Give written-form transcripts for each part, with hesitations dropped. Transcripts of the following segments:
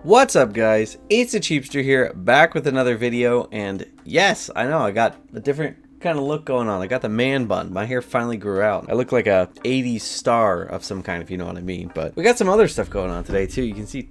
What's up, guys? It's a Cheapster here, back with another video, and yes, I know I got a different kind of look going on. I got the man bun. My hair finally grew out. I look like a 80s star of some kind, if you know what I mean. But we got some other stuff going on today too. You can see.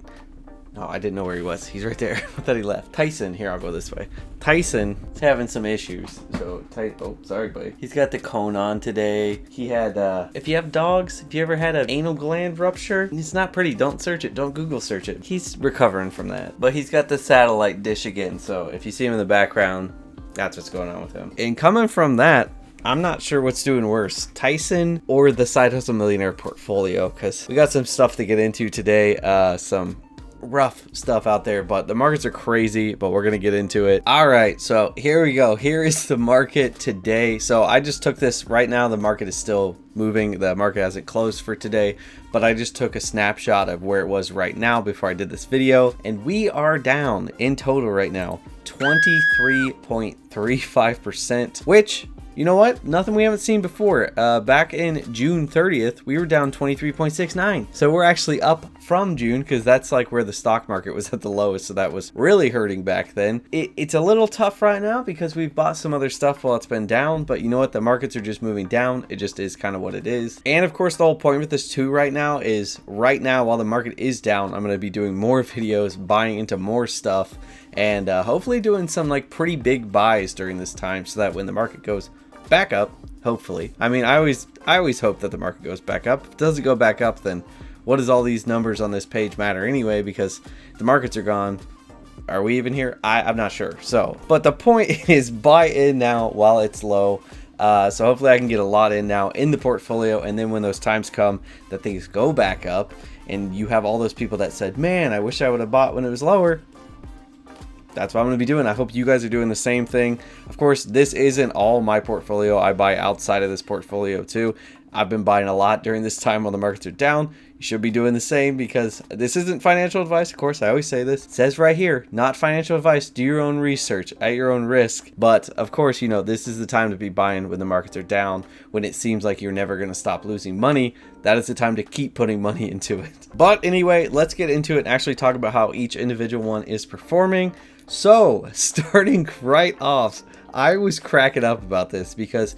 Oh, I didn't know where he was. He's right there. I thought he left. Tyson, here, I'll go this way. Tyson is having some issues. So, oh, sorry, buddy. He's got the cone on today. He had, if you have dogs, if you ever had an anal gland rupture, it's not pretty. Don't search it. Don't Google search it. He's recovering from that. But he's got the satellite dish again. So, if you see him in the background, that's what's going on with him. And coming from that, I'm not sure what's doing worse, Tyson or the Side Hustle Millionaire portfolio, because we got some stuff to get into today. Some rough stuff out there, but the markets are crazy, but we're gonna get into it. All right, so here we go. Here is the market today. So I just took this right now. The market is still moving. The market hasn't closed for today, but I just took a snapshot of where it was right now before I did this video, and we are down in total right now 23.35%, which, you know what? Nothing we haven't seen before. Back in June 30th, we were down 23.69. So we're actually up from June, because that's like where the stock market was at the lowest. So that was really hurting back then. It's a little tough right now because we've bought some other stuff while it's been down. But you know what? The markets are just moving down. It just is kind of what it is. And of course, the whole point with this too right now is right now, while the market is down, I'm going to be doing more videos, buying into more stuff, and hopefully doing some like pretty big buys during this time, so that when the market goes back up, hopefully. I mean, I always hope that the market goes back up. If it doesn't go back up, then what does all these numbers on this page matter anyway? Because the markets are gone. Are we even here? I'm not sure. So, but the point is, buy in now while it's low. So hopefully I can get a lot in now in the portfolio, and then when those times come that things go back up, and you have all those people that said, man, I wish I would have bought when it was lower, that's what I'm going to be doing. I hope you guys are doing the same thing. Of course, this isn't all my portfolio. I buy outside of this portfolio too. I've been buying a lot during this time while the markets are down. You should be doing the same, because this isn't financial advice. Of course, I always say this. It says right here, not financial advice. Do your own research at your own risk. But of course, you know, this is the time to be buying when the markets are down, when it seems like you're never going to stop losing money. That is the time to keep putting money into it. But anyway, let's get into it and actually talk about how each individual one is performing. So, starting right off, I was cracking up about this because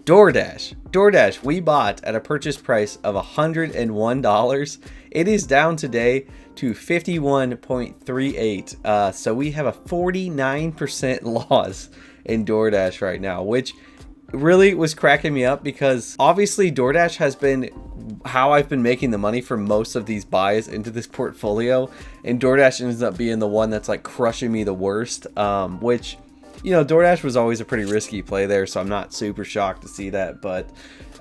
DoorDash, we bought at a purchase price of $101. It is down today to 51.38. So we have a 49% loss in DoorDash right now, which really was cracking me up, because obviously DoorDash has been how I've been making the money for most of these buys into this portfolio, and DoorDash ends up being the one that's like crushing me the worst, which, you know, DoorDash was always a pretty risky play there, so I'm not super shocked to see that. But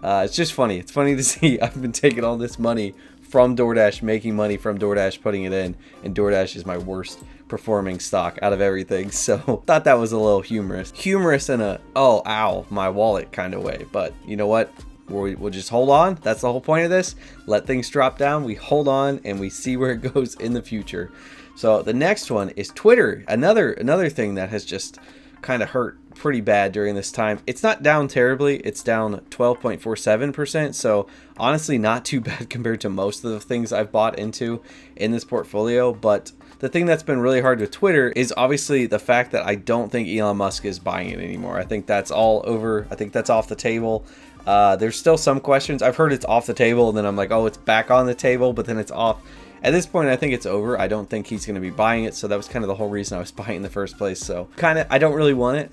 it's just funny. It's funny to see I've been taking all this money from DoorDash, making money from DoorDash, putting it in, and DoorDash is my worst performing stock out of everything. So thought that was a little humorous in a, oh, ow, my wallet kind of way. But you know what? We'll just hold on. That's the whole point of this. Let things drop down. We hold on and we see where it goes in the future. So the next one is Twitter. Another thing that has just kind of hurt pretty bad during this time. It's not down terribly. It's down 12.47%. So honestly, not too bad compared to most of the things I've bought into in this portfolio. But the thing that's been really hard with Twitter is obviously the fact that I don't think Elon Musk is buying it anymore. I think that's all over. I think that's off the table. There's still some questions. I've heard it's off the table, and then I'm like, oh, it's back on the table, but then it's off. At this point, I think it's over. I don't think he's going to be buying it, so that was kind of the whole reason I was buying in the first place. So kind of, I don't really want it.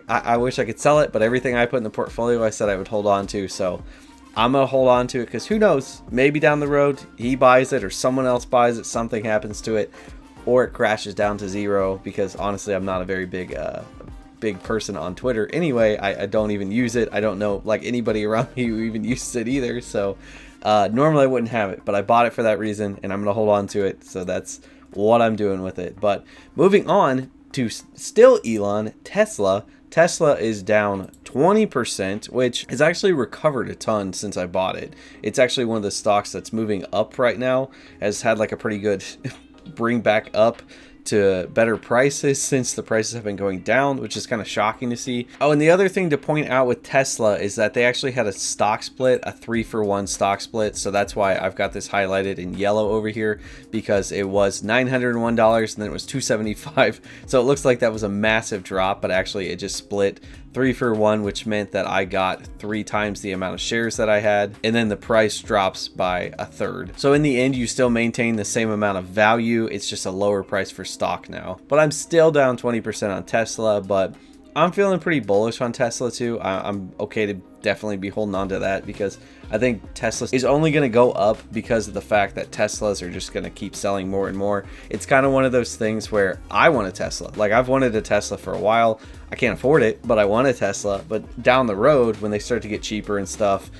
I wish I could sell it, but everything I put in the portfolio, I said I would hold on to. So I'm going to hold on to it, because who knows? Maybe down the road, he buys it or someone else buys it, something happens to it, or it crashes down to zero, because honestly, I'm not a very big person on Twitter anyway. I don't even use it. I don't know like anybody around me who even uses it either. So normally I wouldn't have it, but I bought it for that reason, and I'm going to hold on to it. So that's what I'm doing with it. But moving on to still Elon, Tesla is down 20%, which has actually recovered a ton since I bought it. It's actually one of the stocks that's moving up right now, has had like a pretty good bring back up to better prices since the prices have been going down, which is kind of shocking to see. Oh, and the other thing to point out with Tesla is that they actually had a stock split, a 3-for-1 stock split. So that's why I've got this highlighted in yellow over here, because it was $901 and then it was $275. So it looks like that was a massive drop, but actually it just split 3-for-1, which meant that I got 3 times the amount of shares that I had, and then the price drops by 1/3. So in the end, you still maintain the same amount of value. It's just a lower price for stock now. But I'm still down 20% on Tesla, but I'm feeling pretty bullish on Tesla too. I'm okay to definitely be holding on to that, because I think Tesla is only going to go up because of the fact that Teslas are just going to keep selling more and more. It's kind of one of those things where I want a Tesla. Like, I've wanted a Tesla for a while. I can't afford it, but I want a Tesla. But down the road, when they start to get cheaper and stuff,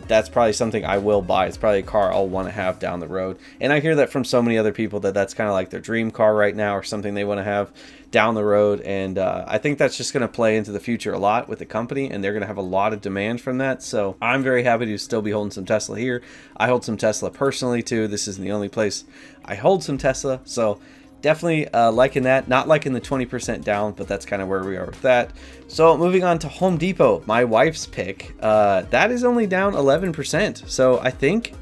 that's probably something I will buy. It's probably a car I'll want to have down the road. And I hear that from so many other people that that's kind of like their dream car right now, or something they want to have down the road. And I think that's just going to play into the future a lot with the company, and they're going to have a lot of demand from that. So I'm very happy to still be holding some Tesla here. I hold some Tesla personally too. This isn't the only place I hold some Tesla. So definitely liking that. Not liking the 20% down, but that's kind of where we are with that. So moving on to Home Depot, my wife's pick. That is only down 11%. So I think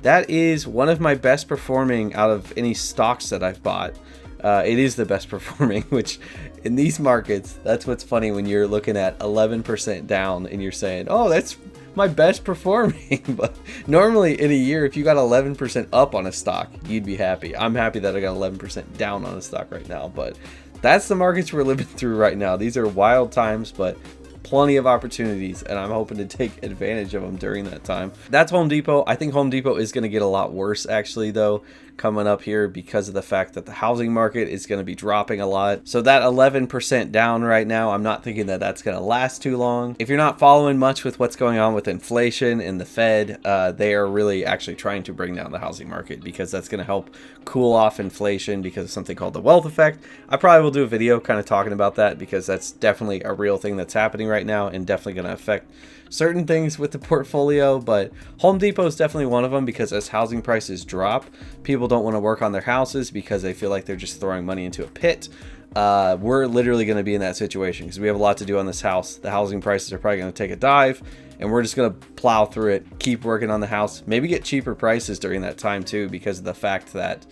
that is one of my best performing out of any stocks that I've bought. It is the best performing, which in these markets, that's what's funny when you're looking at 11% down and you're saying, oh, that's my best performing. But normally in a year, if you got 11% up on a stock, you'd be happy. I'm happy that I got 11% down on a stock right now, but that's the markets we're living through right now. These are wild times, but plenty of opportunities, and I'm hoping to take advantage of them during that time. That's Home Depot. I think Home Depot is going to get a lot worse actually though coming up here, because of the fact that the housing market is going to be dropping a lot. So that 11% down right now, I'm not thinking that that's going to last too long. If you're not following much with what's going on with inflation and the Fed, they are really actually trying to bring down the housing market, because that's going to help cool off inflation because of something called the wealth effect. I probably will do a video kind of talking about that, because that's definitely a real thing that's happening right now and definitely going to affect certain things with the portfolio. But Home Depot is definitely one of them, because as housing prices drop, people don't want to work on their houses because they feel like they're just throwing money into a pit. We're literally going to be in that situation because we have a lot to do on this house. The housing prices are probably going to take a dive, and we're just going to plow through it, keep working on the house, maybe get cheaper prices during that time too, because of the fact that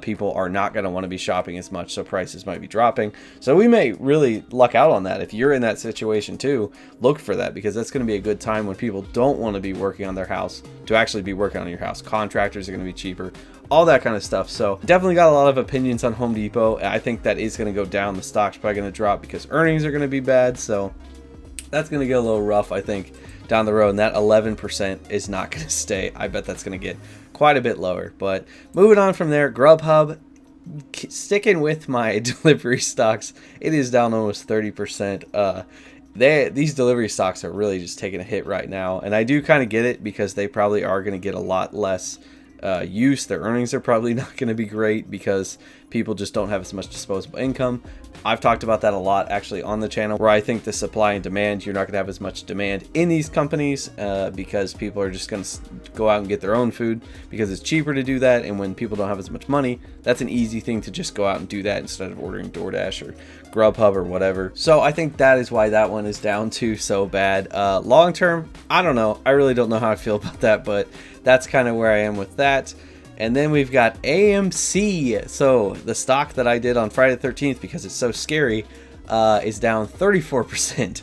people are not going to want to be shopping as much, so prices might be dropping. So we may really luck out on that. If you're in that situation too, look for that, because that's going to be a good time when people don't want to be working on their house to actually be working on your house. Contractors are going to be cheaper, all that kind of stuff. So definitely got a lot of opinions on Home Depot. I think that is going to go down. The stock's probably going to drop because earnings are going to be bad. So that's going to get a little rough, I think, down the road. And that 11% is not going to stay. I bet that's going to get quite a bit lower. But moving on from there, GrubHub, sticking with my delivery stocks, it is down almost 30%. These delivery stocks are really just taking a hit right now. And I do kind of get it, because they probably are going to get a lot less use. Their earnings are probably not going to be great because people just don't have as much disposable income. I've talked about that a lot actually on the channel, where I think the supply and demand, you're not going to have as much demand in these companies because people are just going to go out and get their own food because it's cheaper to do that. And when people don't have as much money, that's an easy thing to just go out and do that instead of ordering DoorDash or GrubHub or whatever. So I think that is why that one is down too so bad. Long term, I don't know. I really don't know how I feel about that, but that's kind of where I am with that. And then we've got AMC. So the stock that I did on Friday the 13th, because it's so scary, is down 34%.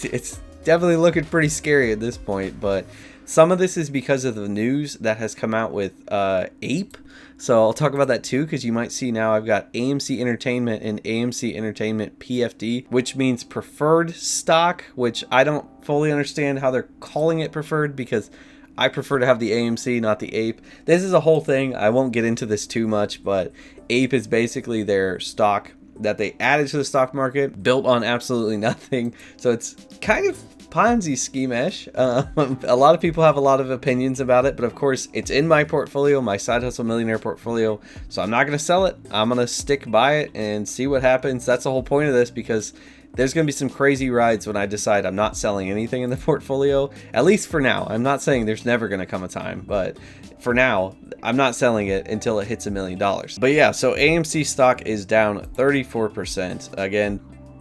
It's definitely looking pretty scary at this point, but some of this is because of the news that has come out with Ape. So I'll talk about that too, because you might see now I've got AMC Entertainment and AMC Entertainment PFD, which means preferred stock, which I don't fully understand how they're calling it preferred, because I prefer to have the AMC, not the Ape. This is a whole thing. I won't get into this too much, but Ape is basically their stock that they added to the stock market, built on absolutely nothing. So it's kind of Ponzi scheme-ish. A lot of people have a lot of opinions about it, but of course it's in my portfolio, my Side Hustle Millionaire portfolio. So I'm not going to sell it. I'm going to stick by it and see what happens. That's the whole point of this, because there's going to be some crazy rides when I decide I'm not selling anything in the portfolio, at least for now. I'm not saying there's never going to come a time, but for now, I'm not selling it until it hits $1 million. But yeah, so AMC stock is down 34%. Again,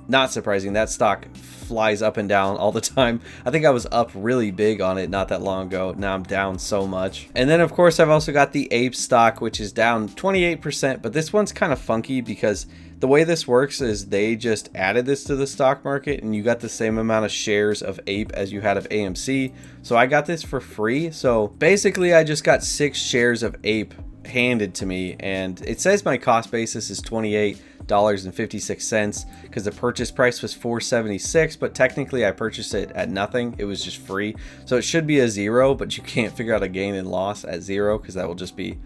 not surprising. That stock flies up and down all the time. I think I was up really big on it not that long ago. Now I'm down so much. And then of course I've also got the Ape stock, which is down 28%, but this one's kind of funky because the way this works is they just added this to the stock market and you got the same amount of shares of Ape as you had of AMC. So I got this for free. So basically I just got 6 shares of Ape handed to me, and it says my cost basis is $28.56 because the purchase price was $4.76, but technically I purchased it at nothing. It was just free, so it should be a 0, but you can't figure out a gain and loss at 0 because that will just be,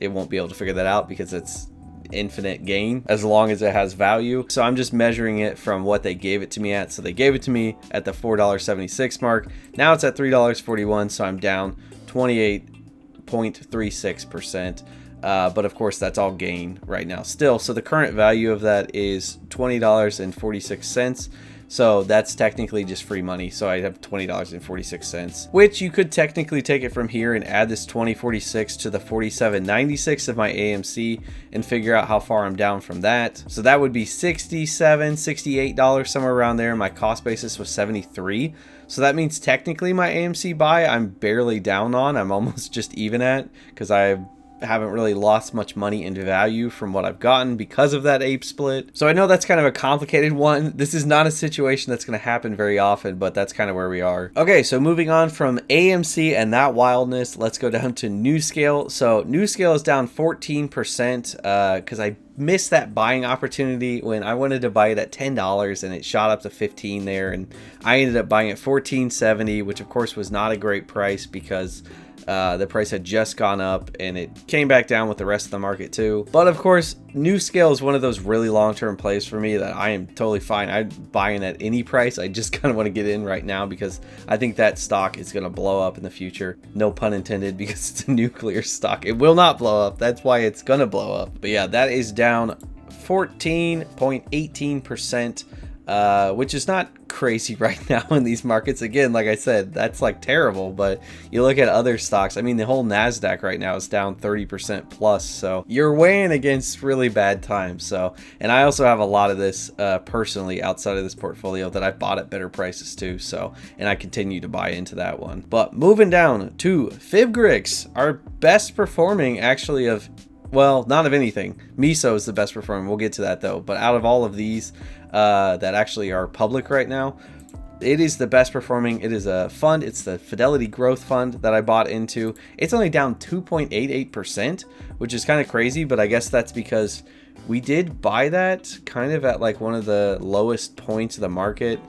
it won't be able to figure that out because it's infinite gain as long as it has value. So I'm just measuring it from what they gave it to me at. So they gave it to me at the $4.76 mark. Now it's at $3.41, so I'm down 28.36%. But of course that's all gain right now still. So the current value of that is $20.46. So that's technically just free money. So I have $20.46, which you could technically take it from here and add this $20.46 to the $47.96 of my AMC and figure out how far I'm down from that. So that would be $67, $68 somewhere around there. My cost basis was $73. So that means technically my AMC buy I'm barely down on. I'm almost just even at, because I haven't really lost much money in value from what I've gotten because of that Ape split. So I know that's kind of a complicated one. This is not a situation that's going to happen very often, but that's kind of where we are. Okay, so moving on from AMC and that wildness, let's go down to NewScale. So NewScale is down 14% because I missed that buying opportunity when I wanted to buy it at $10 and it shot up to 15 there, and I ended up buying it $14.70, which of course was not a great price because the price had just gone up and it came back down with the rest of the market too. But of course, NewScale is one of those really long-term plays for me that I am totally fine. I'm buying at any price. I just kind of want to get in right now because I think that stock is going to blow up in the future. No pun intended, because it's a nuclear stock. It will not blow up. That's why it's going to blow up. But yeah, that is down 14.18%. Which is not crazy right now in these markets. Again, like I said, that's like terrible, but you look at other stocks, I mean, the whole NASDAQ right now is down 30% plus, so you're weighing against really bad times. So, and I also have a lot of this personally outside of this portfolio that I bought at better prices too, so, and I continue to buy into that one. But moving down to FibGrix, our best performing actually of, well, not of anything. Miso is the best performing. We'll get to that though. But out of all of these that actually are public right now, it is the best performing. It is a fund. It's the Fidelity Growth fund that I bought into. It's only down 2.88%, which is kind of crazy. But I guess that's because we did buy that kind of at like one of the lowest points of the market.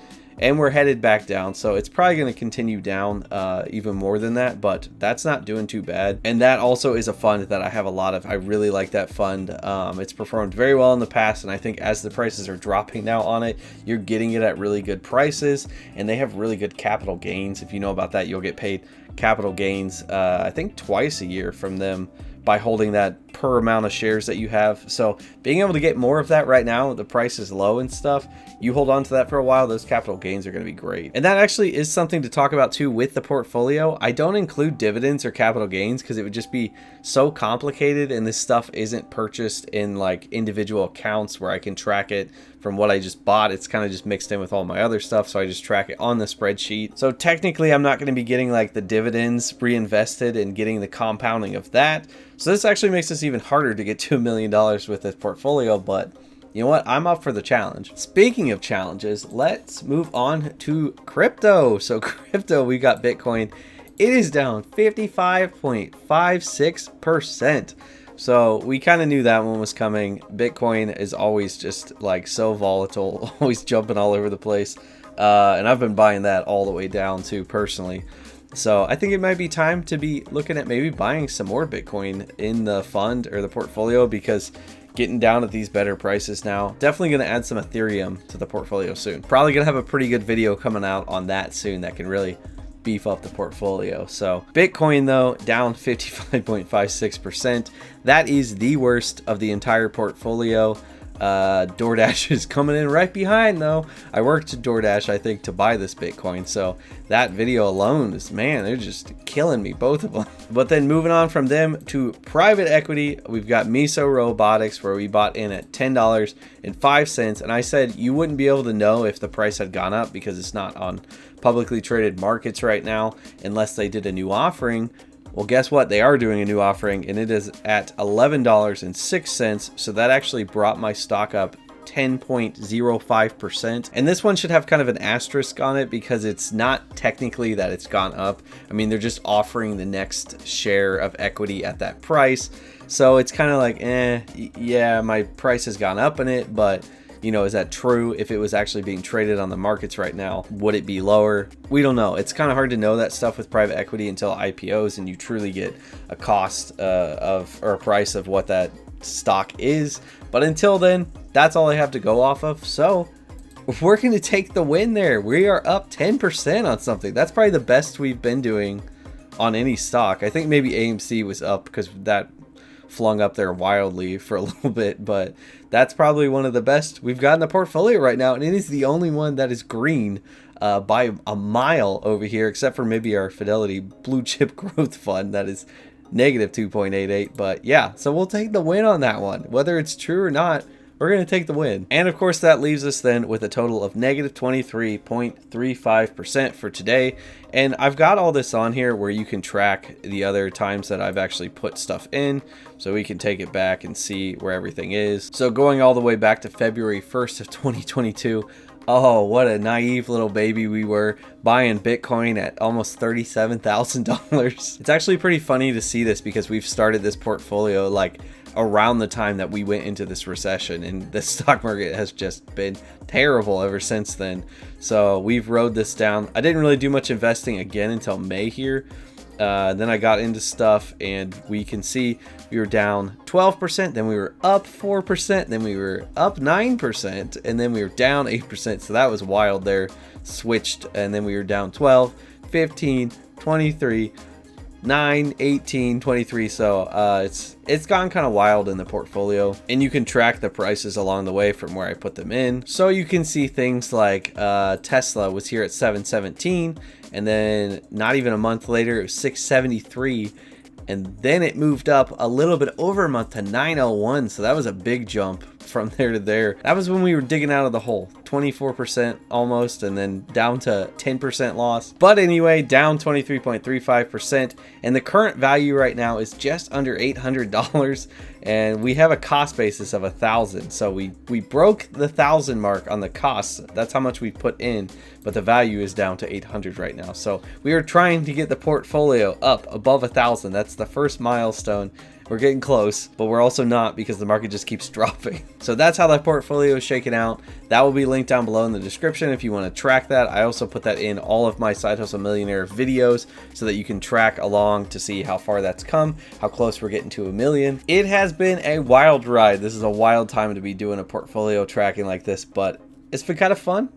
And we're headed back down, so it's probably going to continue down even more than that, but that's not doing too bad. And that also is a fund that I have a lot of. I really like that fund. It's performed very well in the past, and I think as the prices are dropping now on it, you're getting it at really good prices, and they have really good capital gains. If you know about that, you'll get paid capital gains, I think twice a year from them by holding that per amount of shares that you have. So being able to get more of that right now, the price is low and stuff, you hold on to that for a while, those capital gains are going to be great. And that actually is something to talk about too with the portfolio. I don't include dividends or capital gains because it would just be so complicated, and this stuff isn't purchased in like individual accounts where I can track it from what I just bought. It's kind of just mixed in with all my other stuff, so I just track it on the spreadsheet. So technically I'm not going to be getting like the dividends reinvested and getting the compounding of that. So this actually makes this even harder to get to $1 million with this portfolio, but you know what? I'm up for the challenge. Speaking of challenges, let's move on to crypto. So crypto, we got Bitcoin. It is down 55.56%. So we kind of knew that one was coming. Bitcoin is always just like so volatile, always jumping all over the place. And I've been buying that all the way down too, personally. So I think it might be time to be looking at maybe buying some more Bitcoin in the fund or the portfolio, because getting down at these better prices now. Definitely going to add some Ethereum to the portfolio soon. Probably going to have a pretty good video coming out on that soon that can really beef up the portfolio. So Bitcoin though, down 55.56%. That is the worst of the entire portfolio. DoorDash is coming in right behind though. I worked at DoorDash, I think, to buy this Bitcoin. So that video alone is, man, they're just killing me, both of them. But then moving on from them to private equity, we've got Miso Robotics, where we bought in at $10.05. And I said you wouldn't be able to know if the price had gone up because it's not on publicly traded markets right now unless they did a new offering. Well, guess what? They are doing a new offering, and it is at $11.06. So that actually brought my stock up 10.05%. And this one should have kind of an asterisk on it because it's not technically that it's gone up. I mean, they're just offering the next share of equity at that price. So it's kind of like, yeah, my price has gone up in it, but you know, is that true? If it was actually being traded on the markets right now, would it be lower? We don't know. It's kind of hard to know that stuff with private equity until IPOs and you truly get a cost or a price of what that stock is. But until then, that's all I have to go off of. So we're going to take the win there. We are up 10% on something. That's probably the best we've been doing on any stock. I think maybe AMC was up because that flung up there wildly for a little bit, but that's probably one of the best we've got in the portfolio right now, and it is the only one that is green by a mile over here, except for maybe our Fidelity Blue Chip Growth Fund that is negative 2.88. But yeah, so we'll take the win on that one. Whether it's true or not, we're going to take the win. And of course, that leaves us then with a total of negative 23.35% for today. And I've got all this on here where you can track the other times that I've actually put stuff in. So we can take it back and see where everything is. So going all the way back to February 1st of 2022. Oh, what a naive little baby we were, buying Bitcoin at almost $37,000. It's actually pretty funny to see this because we've started this portfolio like around the time that we went into this recession, and the stock market has just been terrible ever since then. So we've rode this down. I didn't really do much investing again until May here. Then I got into stuff, and we can see we were down 12%, then we were up 4%, then we were up 9%, and then we were down 8%. So that was wild there. Switched, and then we were down 12, 15, 23, 9, 18, 23. So it's gone kind of wild in the portfolio, and you can track the prices along the way from where I put them in. So you can see things like Tesla was here at 717, and then not even a month later it was 673, and then it moved up a little bit over a month to 901. So that was a big jump from there to there. That was when we were digging out of the hole, 24% almost, and then down to 10% loss. But anyway, down 23.35%, and the current value right now is just under $800, and we have a cost basis of 1,000. So we broke the 1,000 mark on the costs. That's how much we put in, but the value is down to 800 right now. So we are trying to get the portfolio up above 1,000. That's the first milestone. We're getting close, but we're also not because the market just keeps dropping. So that's how that portfolio is shaking out. That will be linked down below in the description if you want to track that. I also put that in all of my Side Hustle Millionaire videos so that you can track along to see how far that's come, how close we're getting to 1 million. It has been a wild ride. This is a wild time to be doing a portfolio tracking like this, but it's been kind of fun.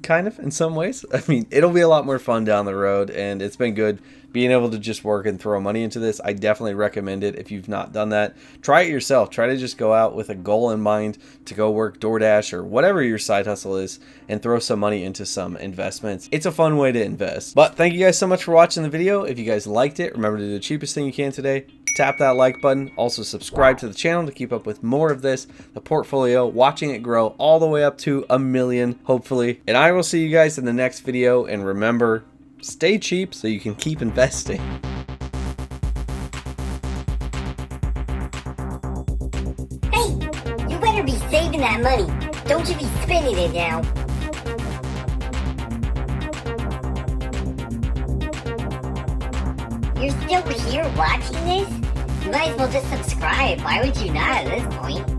Kind of, in some ways. I mean, it'll be a lot more fun down the road, and it's been good being able to just work and throw money into this. I definitely recommend it if you've not done that. Try it yourself. Try to just go out with a goal in mind to go work DoorDash or whatever your side hustle is and throw some money into some investments. It's a fun way to invest. But thank you guys so much for watching the video. If you guys liked it, remember to do the cheapest thing you can today. Tap that like button. Also subscribe to the channel to keep up with more of this, the portfolio, watching it grow all the way up to 1 million, hopefully. And I will see you guys in the next video. And remember, stay cheap so you can keep investing. Hey, you better be saving that money. Don't you be spending it now. You're still here watching this? You might as well just subscribe. Why would you not at this point?